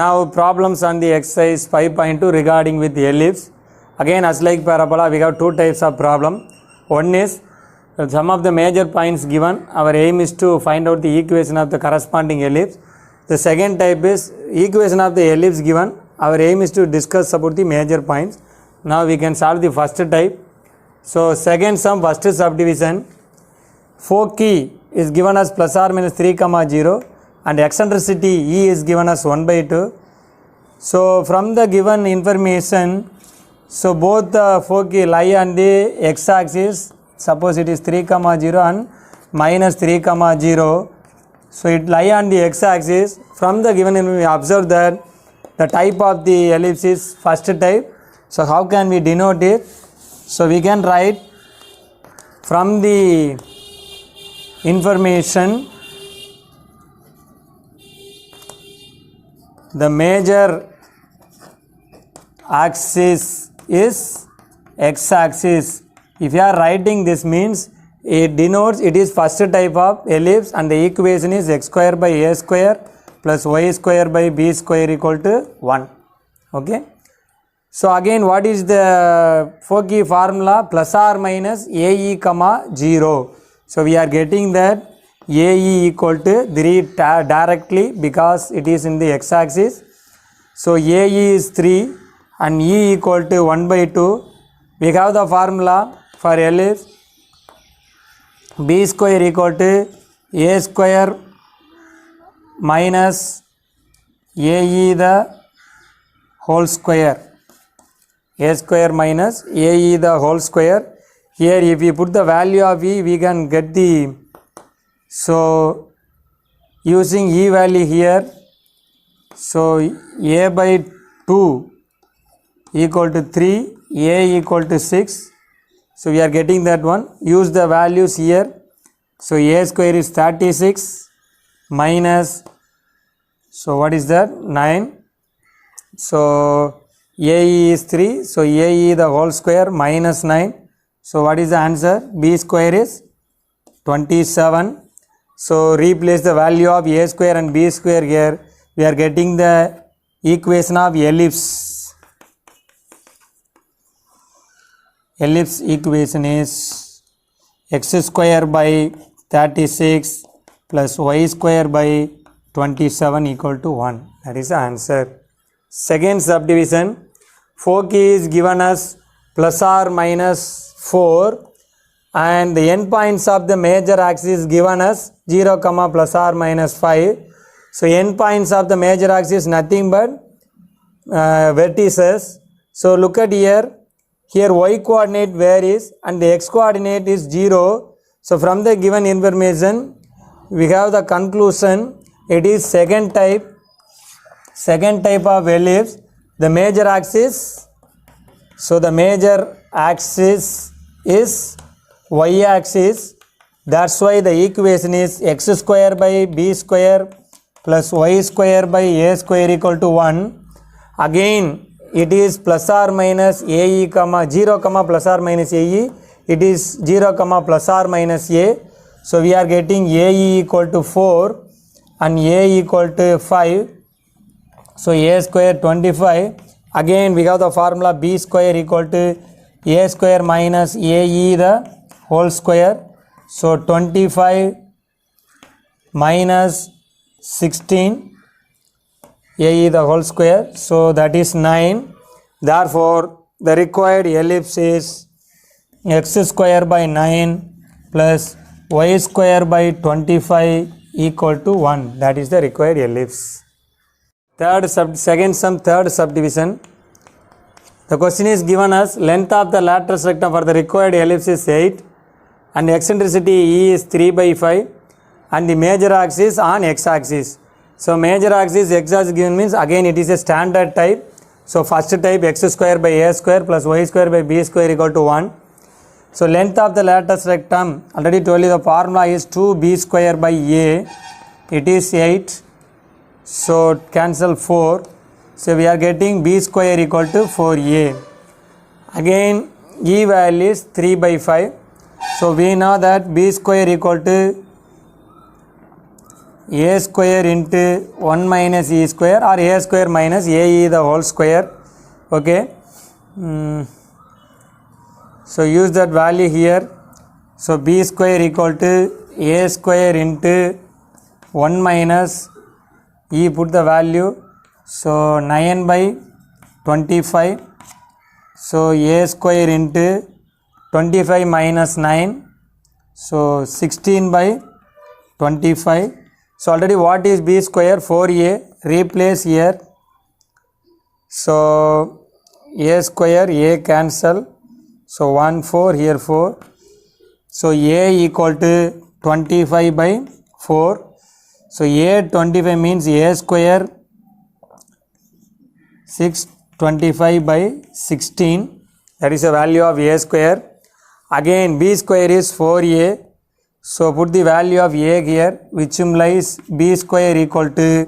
Now problems on the exercise 5.2 regarding with the ellipse. Again, as like parabola, we have two types of problem. One is some of the major points given. Our aim is to find out the equation of the corresponding ellipse. The second type is equation of the ellipse given. Our aim is to discuss about the major points. Now we can solve the first type. So second sum, first subdivision. Foci is given as plus or minus 3, 0 and eccentricity E is given as 1/2. So from the given information, so both the foci lie on the x-axis. Suppose it is 3, 0 and minus 3, 0. So it lie on the x-axis. From the given information, we observe that the type of the ellipse is first type. So how can we denote it? So we can write from the information the major axis is x-axis. If you are writing this means it denotes it is first type of ellipse and the equation is x square by a square plus y square by b square equal to 1. Okay. So again, what is the Foci formula? Plus or minus AE, 0. So we are getting that AE equal to 3 directly because it is in the x-axis. So AE is 3 and E equal to 1/2. We have the formula for ellipse. B square equal to A square minus AE the whole square. A square minus AE the whole square. Here if we put the value of E, we can get the, so using E value here, so A by 2 equal to 3, A equal to 6. So we are getting that one. Use the values here. So A square is 36 minus, so what is that? 9. So AE is 3. So AE the whole square minus 9. So what is the answer? B square is 27. So replace the value of A square and B square here. We are getting the equation of ellipse. Ellipse equation is x square by 36 plus y square by 27 equal to 1. That is the answer. Second subdivision. Foci is given as plus or minus 4 and the endpoints of the major axis is given as 0, plus or minus 5. So endpoints of the major axis is nothing but vertices. So look at here. Here y coordinate varies and the x coordinate is 0. So from the given information, we have the conclusion. It is second type of ellipse. The major axis, so the major axis is y axis. That's why the equation is x square by b square plus y square by a square equal to 1. Again, it is plus or minus AE, 0, plus or minus AE. It is 0, plus or minus A. So we are getting AE equal to 4 and A equal to 5. So A square 25. Again we have the formula B square equal to A square minus AE the whole square. So 25 minus 16 AE the whole square. So that is 9. Therefore the required ellipse is x square by 9 plus y square by 25 equal to 1. That is the required ellipse. Second sum, third subdivision. The question is given as length of the lateral rectum for the required ellipse is 8 and eccentricity E is 3/5 and the major axis on x-axis. So major axis x-axis given means again it is a standard type. So first type x square by a square plus y square by b square equal to 1. So length of the lateral rectum, already told you the formula is 2b square by a. It is 8. So cancel 4. So we are getting b square equal to 4a. Again E value is 3/5. So we know that b square equal to a square into 1 minus e square or a square minus ae the whole square. Okay. So use that value here. So b square equal to a square into 1 minus e, put the value. So 9 by 25. So a square into 25 minus 9. So 16 by 25. So already what is b square? 4a. Replace here. So a square, a cancel. So 1 4 here 4. So a equal to 25 by 4. So a 25 means a square 625 by 16. That is the value of a square. Again b square is 4a. So put the value of a here, which implies b square equal to,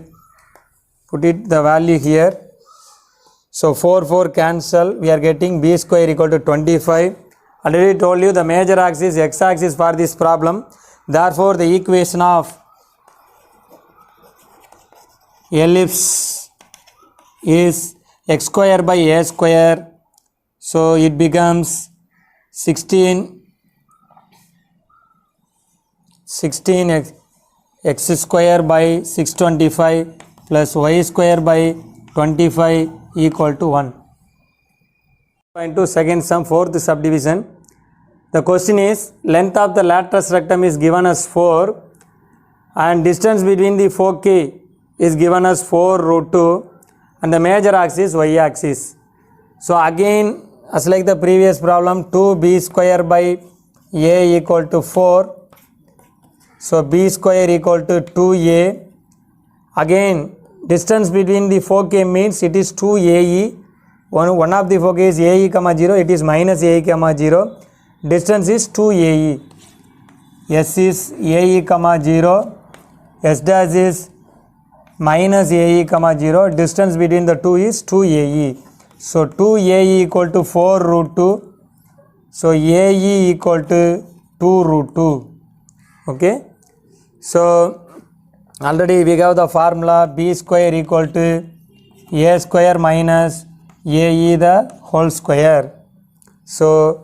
put it the value here. So 4 cancel, we are getting b square equal to 25. Already told you the major axis x axis for this problem. Therefore the equation of ellipse is x square by a square. So it becomes 16 x square by 625 plus y square by 25 equal to 1. Into second sum, fourth subdivision. The question is, length of the lateral rectum is given as 4 and distance between the foci is given as 4 root 2 and the major axis y axis. So again, as like the previous problem, 2b square by a equal to 4. So b square equal to 2a. Again, distance between the foci means it is 2ae. One of the foci is ae comma 0, it is minus ae comma 0. Distance is 2ae. S is ae comma 0. S dash is minus ae comma 0. Distance between the two is 2ae. So 2ae equal to 4 root 2. So ae equal to 2 root 2. Okay. So already we have the formula b square equal to a square minus ae the whole square. So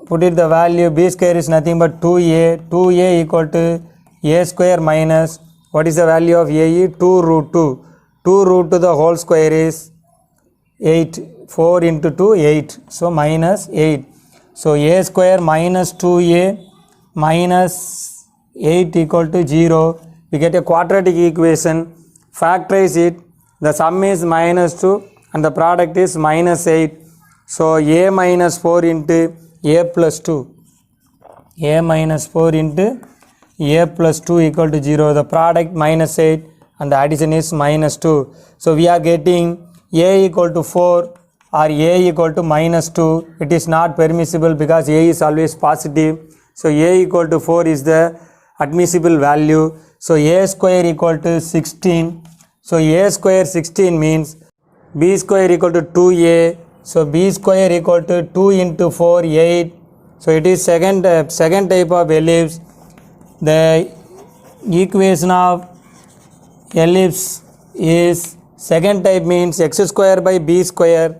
put it the value, b square is nothing but 2a. 2a equal to a square minus, what is the value of ae? 2 root 2. 2 root 2 the whole square is 8. 4 into 2 8. So minus 8. So a square minus 2a minus 8 equal to 0. We get a quadratic equation. Factorize it. The sum is minus 2 and the product is minus 8. So a minus 4 into a plus 2. A minus 4 into a plus 2 equal to 0. The product minus 8 and the addition is minus 2. So we are getting a equal to 4 or a equal to minus 2. It is not permissible because a is always positive. So a equal to 4 is the admissible value. So a square equal to 16. So a square 16 means b square equal to 2a. So b square equal to 2 into 4 8. So it is second type of ellipse. The equation of ellipse is second type means x square by b square.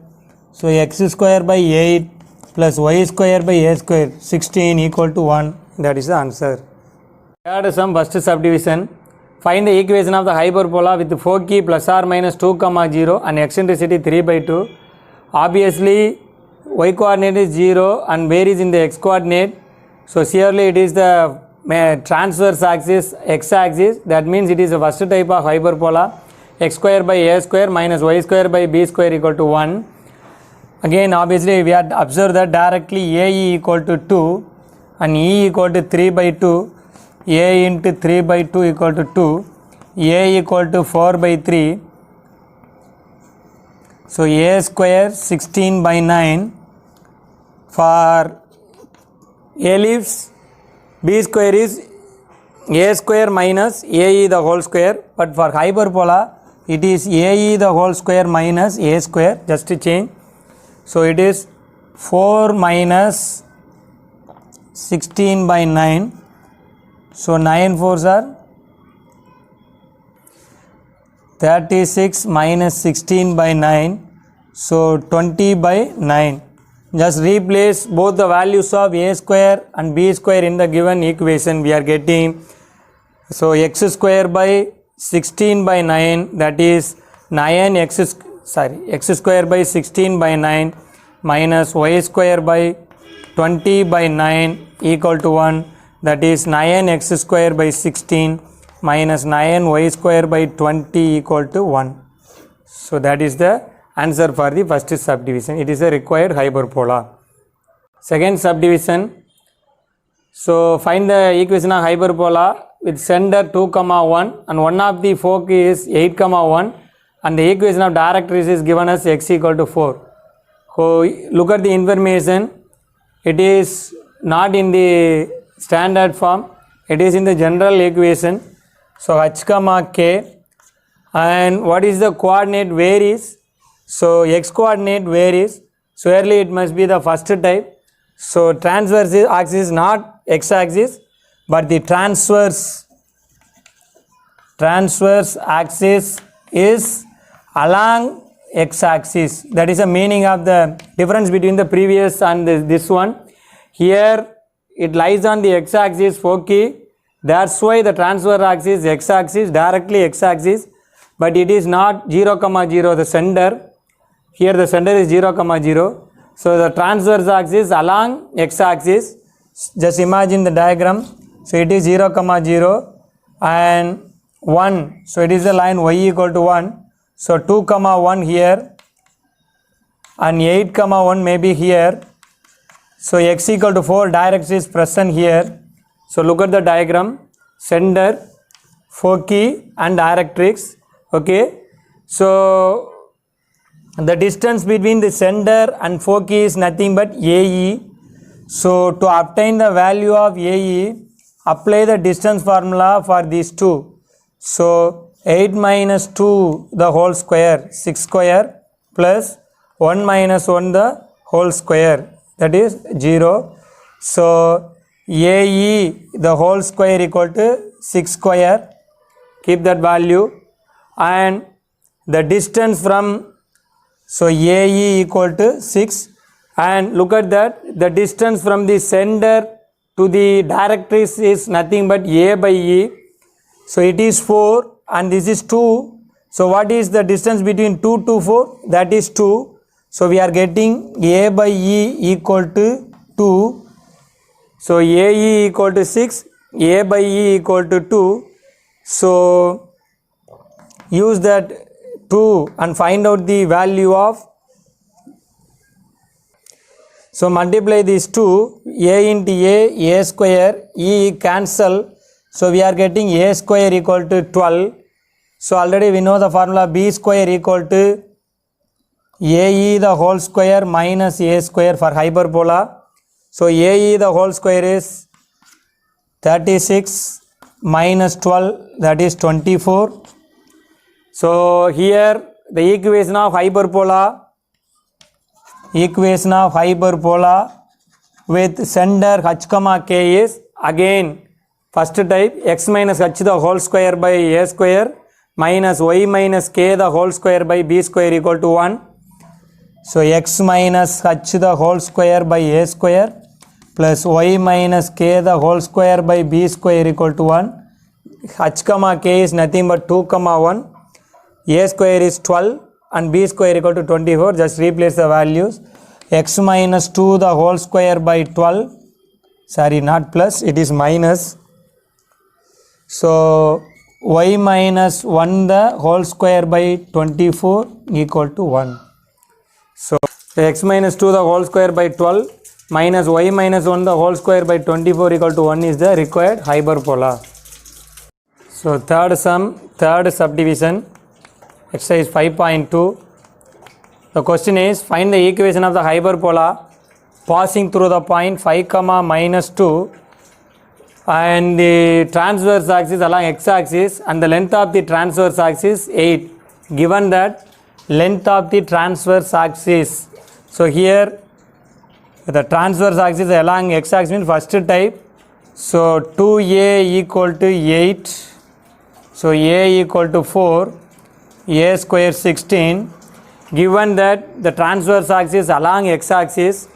So x square by 8 plus y square by a square 16 equal to 1. That is the answer. Third sum, first subdivision. Find the equation of the hyperbola with foci plus or minus 2 comma 0 and eccentricity 3 by 2. Obviously y coordinate is 0 and where is in the x coordinate. So surely it is the transverse axis x axis. That means it is the first type of hyperbola. X square by a square minus y square by b square equal to 1. Again obviously we have observed that directly ae equal to 2 and e equal to 3 by 2. A into 3 by 2 equal to 2. A equal to 4 by 3. So a square 16 by 9. For ellipse, b square is a square minus ae the whole square. But for hyperbola, it is ae the whole square minus a square. Just to change. So it is 4 minus 16 by 9. So 9 4s are 36 minus 16 by 9, so 20 by 9. Just replace both the values of a square and b square in the given equation. We are getting, so x square by 16 by 9, that is 9x, x square by 16 by 9 minus y square by 20 by 9 equal to 1, that is 9x square by 16 minus 9y square by 20 equal to 1. So that is the answer for the first subdivision. It is a required hyperbola. Second subdivision. So find the equation of hyperbola with center 2, 1 and one of the fork is 8, 1 and the equation of directrix is given as x equal to 4. So look at the information. It is not in the standard form. It is in the general equation. So h, k, and what is the coordinate varies. So x coordinate varies. So early it must be the first type. So transverse axis not x axis, but the transverse axis is along x axis. That is the meaning of the difference between the previous and this one. Here it lies on the x axis foci. That's why the transverse axis is x axis, directly x axis, but it is not 0, 0, the center. Here the center is 0, 0. So the transverse axis along x axis. Just imagine the diagram. So it is 0, 0 and 1. So it is the line y equal to 1. So 2, 1 here and 8, 1 may be here. So x equal to 4, directrix is present here. So look at the diagram, center, foci and directrix. Okay. So the distance between the center and foci is nothing but AE. So to obtain the value of AE, apply the distance formula for these two. So 8 minus 2 the whole square, 6 square plus 1 minus 1 the whole square, that is 0. So AE the whole square equal to 6 square, keep that value, and the distance from, so AE equal to 6, and look at that, the distance from the center to the directrix is nothing but A by E. So it is 4 and this is 2. So what is the distance between 2 to 4? That is 2. So we are getting A by E equal to 2. So AE equal to 6, A by E equal to 2. So use that 2 and find out the value of, so multiply these 2, A into A square, E cancel. So we are getting A square equal to 12. So already we know the formula, B square equal to AE the whole square minus A square for hyperbola. So AE the whole square is 36 minus 12, that is 24. So here the equation of hyperbola with center h, k is again first type, x minus h the whole square by a square minus y minus k the whole square by b square equal to 1. So x minus h the whole square by a square plus y minus k the whole square by b square equal to 1. h, k is nothing but 2, 1. A square is 12 and b square equal to 24. Just replace the values. X minus 2 the whole square by 12. Sorry, not plus, it is minus. So y minus 1 the whole square by 24 equal to 1. So x minus 2 the whole square by 12 minus y minus 1 the whole square by 24 equal to 1 is the required hyperbola. So third subdivision, exercise 5.2. The question is, find the equation of the hyperbola passing through the point 5, minus 2 and the transverse axis along x axis and the length of the transverse axis 8. Given that length of the transverse axis. So here the transverse axis along x axis means first type. So 2a equal to 8. So a equal to 4. a square 16, given that the transverse axis along x-axis,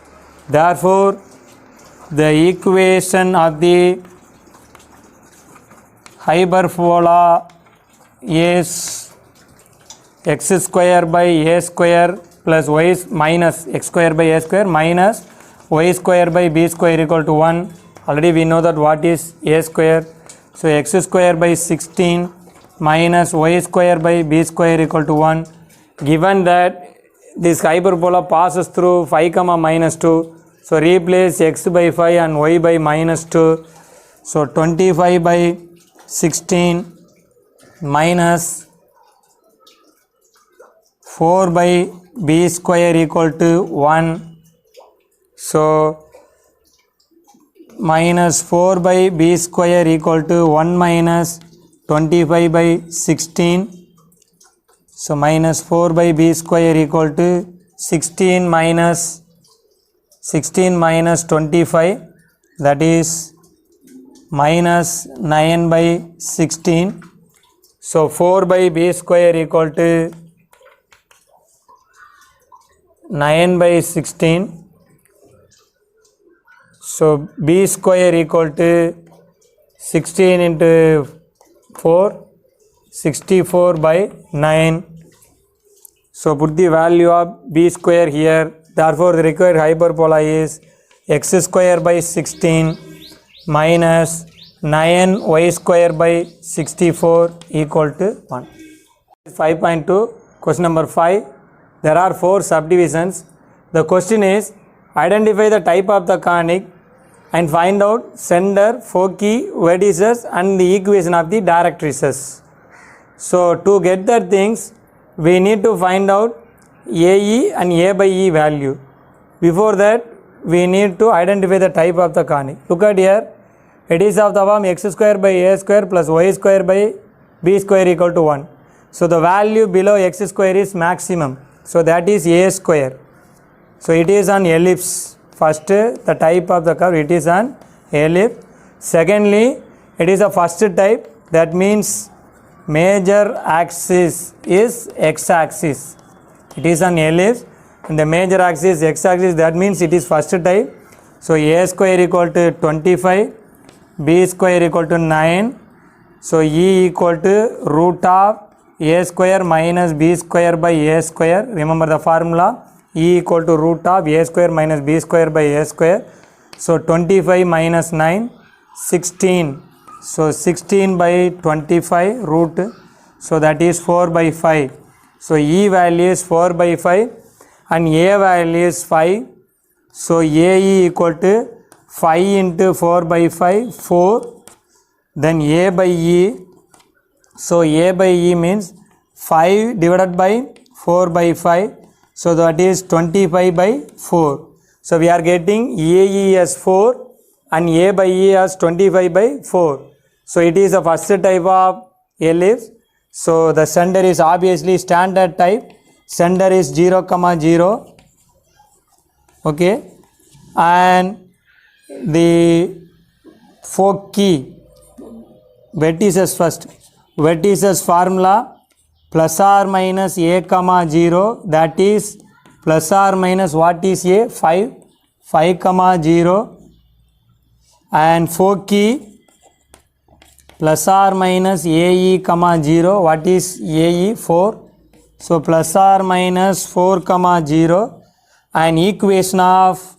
therefore the equation of the hyperbola is x square by a square plus y minus x square by a square minus y square by b square equal to 1. Already we know that what is a square. So x square by 16 minus y square by b square equal to 1. Given that this hyperbola passes through 5 comma minus 2. So replace x by 5 and y by minus 2. So 25 by 16 minus 4 by b square equal to 1. So minus 4 by b square equal to 1 minus 25 by 16. So minus 4 by b square equal to 16 minus 25, that is minus 9 by 16. So 4 by b square equal to 9 by 16. So b square equal to 16 into 4, 64 by 9. So put the value of b square here. Therefore the required hyperbola is x square by 16 minus 9 y square by 64 equal to 1. 5.2, question number 5. There are 4 subdivisions. The question is, identify the type of the conic and find out center, foci, vertices and the equation of the directrices. So to get that things, we need to find out AE and A by E value. Before that, we need to identify the type of the conic. Look at here, it is of the form x square by a square plus y square by b square equal to 1. So the value below x square is maximum. So that is a square. So it is an ellipse. First, the type of the curve, it is an ellipse. Secondly, it is a first type. That means major axis is x-axis. It is an ellipse and the major axis x-axis, that means it is first type. So a square equal to 25, b square equal to 9. So e equal to root of a square minus b square by a square. Remember the formula, e equal to root of a square minus b square by a square. So 25 minus 9, 16. So 16 by 25 root. So that is 4 by 5. So e value is 4 by 5 and a value is 5. So AE equal to 5 into 4 by 5, 4. Then a by e. So a by e means 5 divided by 4 by 5. So that is 25 by 4. So we are getting AE as 4 and a by e as 25 by 4. So it is a first type of ellipse. So the center is obviously standard type. Center is 0, 0. Okay. And the foci, vertices first. Vertices formula plus or minus a, 0. That is plus or minus what is a? 5. 5, 0. And foci plus or minus AE, 0. What is AE? 4. So plus or minus 4, 0. And equation of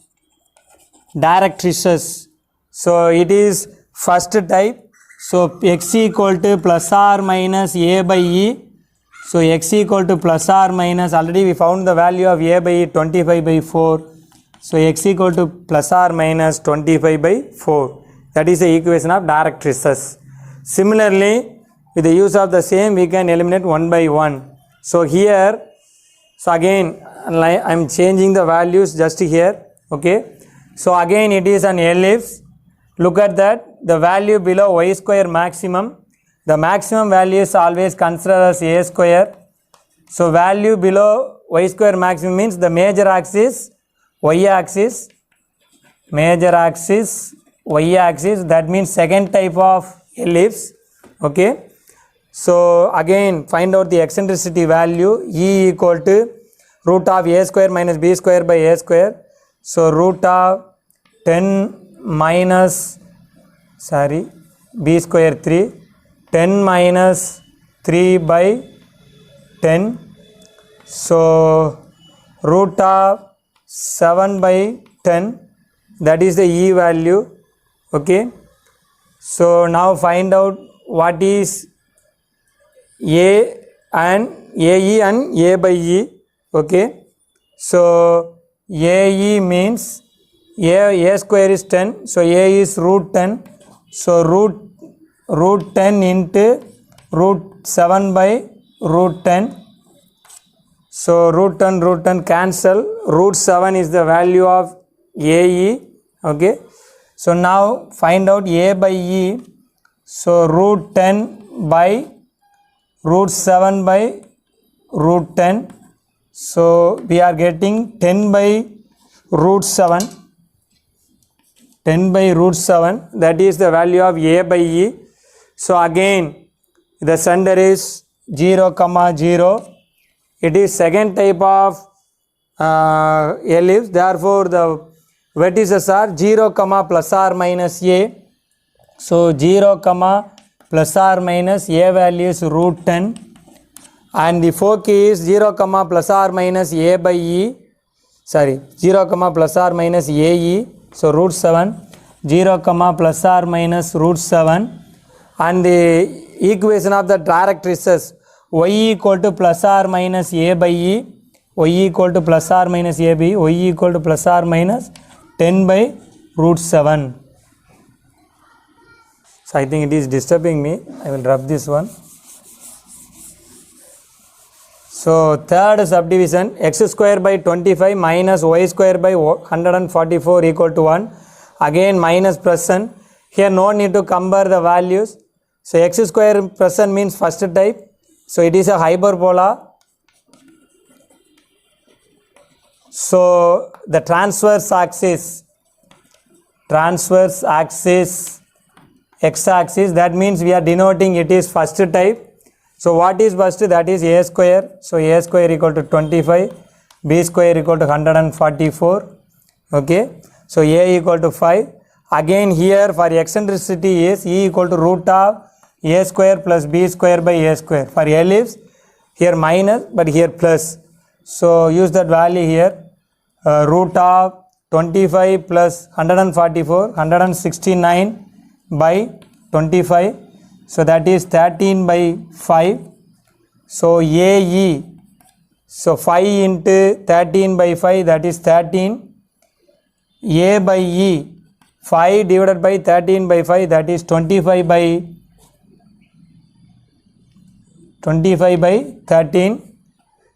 directrices. So it is first type. So x equal to plus or minus a by e. So x equal to plus or minus, already we found the value of a by e, 25 by 4. So x equal to plus or minus 25 by 4. That is the equation of directrices. Similarly, with the use of the same, we can eliminate one by one. So here, so again, I am changing the values just here. Okay. So again, it is an ellipse. Look at that. The value below y square maximum. The maximum value is always considered as a square. So value below y square maximum means the major axis, y axis, major axis, y axis. That means second type of ellipse. Okay. So again find out the eccentricity value. E equal to root of a square minus b square by a square. So root of 10 minus b square 3, 10 minus 3 by 10. So root of 7 by 10, that is the E value. Okay. So now find out what is A and AE and A by E. Okay. So AE means A square is 10. So A is root 10. So root 10 into root 7 by root 10. So root 10 cancel. Root 7 is the value of AE. Okay. So now find out A by E. So root 10 by root 7 by root 10. So we are getting 10 by root 7. 10 by root 7, that is the value of A by E. So again the center is 0, 0. It is second type of ellipse. Therefore the vertices are 0, plus or minus A. So 0, plus or minus A value is root 10. And the foci is 0, plus or minus A by E. 0, plus or minus AE. So root 7. 0, plus or minus root 7. And the equation of the directrices, y equal to plus or minus A by E. Y equal to plus or minus A by E. Y equal to plus or minus 10 by root 7. So I think it is disturbing me. I will rub this one. So third subdivision, x square by 25 minus y square by 144 equal to 1. Again minus present. Here no need to compare the values. So x square present means first type. So it is a hyperbola. So the transverse axis, x axis, that means we are denoting it is first type. So what is first? That is a square. So a square equal to 25, b square equal to 144. Okay. So a equal to 5. Again here for eccentricity is E equal to root of a square plus b square by a square. For ellipse here minus but here plus. So use that value here. Root of 25 plus 144, 169 by 25. So that is 13 by 5. So AE, so 5 into 13 by 5, that is 13. A by E, 5 divided by 13 by 5, that is 25 by 13.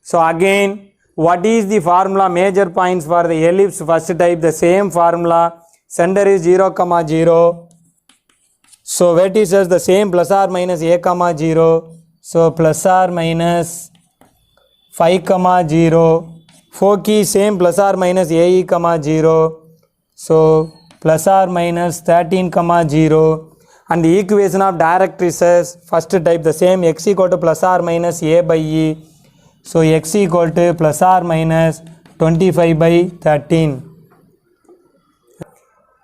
So again, what is the formula, major points for the ellipse first type? The same formula. Center is 0, 0. So vertices the same, plus or minus a, 0. So plus or minus 5, 0. Foci same, plus or minus AE, 0. So plus or minus 13, 0. And the equation of directrices first type the same, x equal to plus or minus A by E. So x equal to plus or minus 25 by 13.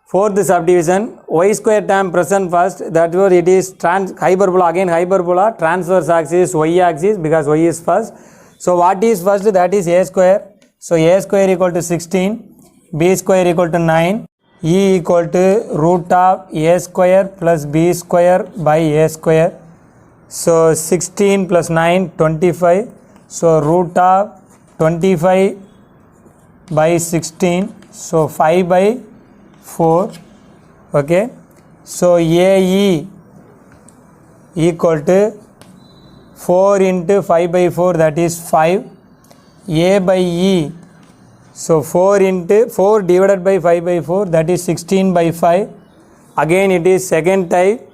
Fourth subdivision, y square term present first, that was it is hyperbola, again hyperbola, transverse axis, y axis, because y is first. So what is first? That is a square. So a square equal to 16, b square equal to 9, e equal to root of a square plus b square by a square. So 16 plus 9, 25. So root of 25 by 16. So 5 by 4. Okay. So AE equal to 4 into 5 by 4, that is 5. A by E, so 4 divided by 5 by 4, that is 16 by 5. Again it is second type.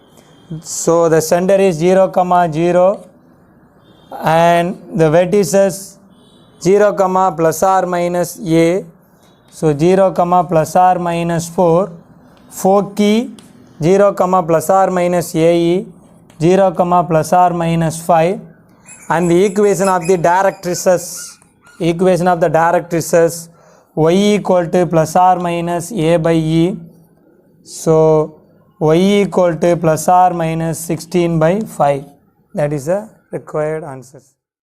So the center is 0, 0. And the vertices 0, plus or minus A. So 0, plus or minus 4. Foci 0, plus or minus AE. 0 comma plus or minus 5, and the equation of the directrices y equal to plus or minus a by e. So y equal to plus or minus 16 by 5. That is the required answers.